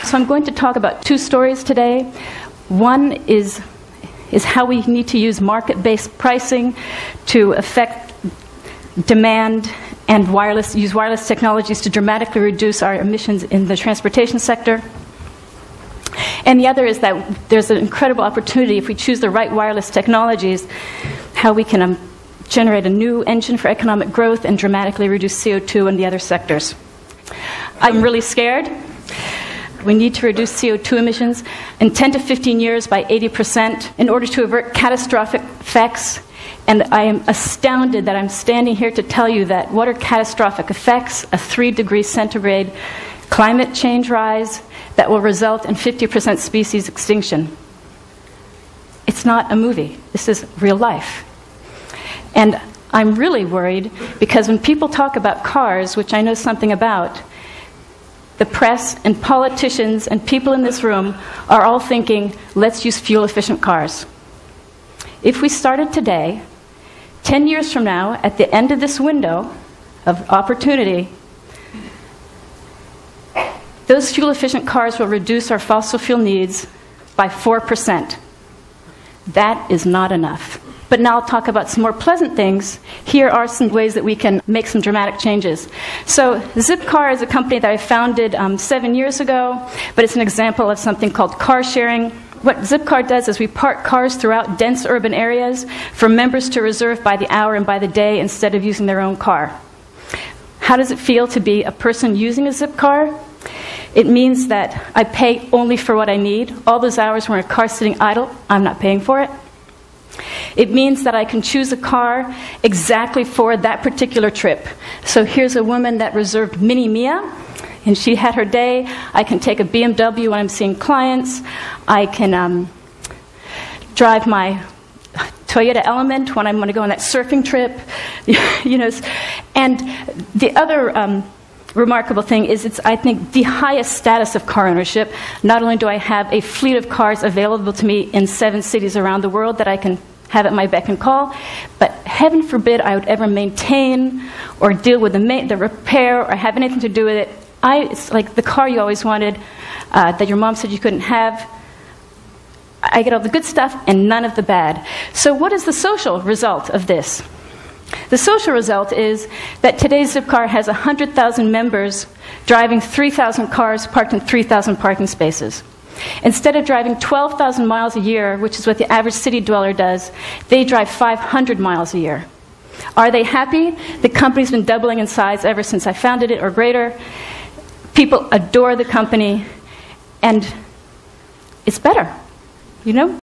So I'm going to talk about two stories today. One is how we need to use market-based pricing to affect demand and use wireless technologies to dramatically reduce our emissions in the transportation sector. And the other is that there's an incredible opportunity, if we choose the right wireless technologies, how we can generate a new engine for economic growth and dramatically reduce CO2 in the other sectors. I'm really scared. We need to reduce CO2 emissions in 10 to 15 years by 80% in order to avert catastrophic effects. And I am astounded that I'm standing here to tell you that what are catastrophic effects? A 3-degree centigrade climate change rise that will result in 50% species extinction. It's not a movie. This is real life. And I'm really worried because when people talk about cars, which I know something about, the press and politicians and people in this room are all thinking, let's use fuel-efficient cars. If we started today, 10 years from now, at the end of this window of opportunity, those fuel-efficient cars will reduce our fossil fuel needs by 4%. That is not enough. But now I'll talk about some more pleasant things. Here are some ways that we can make some dramatic changes. So Zipcar is a company that I founded 7 years ago, but it's an example of something called car sharing. What Zipcar does is we park cars throughout dense urban areas for members to reserve by the hour and by the day instead of using their own car. How does it feel to be a person using a Zipcar? It means that I pay only for what I need. All those hours when a car's sitting idle, I'm not paying for it. It means that I can choose a car exactly for that particular trip. So here's a woman that reserved Mini Mia, and she had her day. I can take a BMW when I'm seeing clients. I can drive my Toyota Element when I'm going to go on that surfing trip. You know, and the other remarkable thing is it's, I think, the highest status of car ownership. Not only do I have a fleet of cars available to me in 7 cities around the world that I can have at my beck and call, but heaven forbid I would ever maintain or deal with the repair or have anything to do with it. It's like the car you always wanted that your mom said you couldn't have. I get all the good stuff and none of the bad. So what is the social result of this? The social result is that today's Zipcar has 100,000 members driving 3,000 cars parked in 3,000 parking spaces. Instead of driving 12,000 miles a year, which is what the average city dweller does, they drive 500 miles a year. Are they happy? The company's been doubling in size ever since I founded it, or greater. People adore the company, and it's better, you know?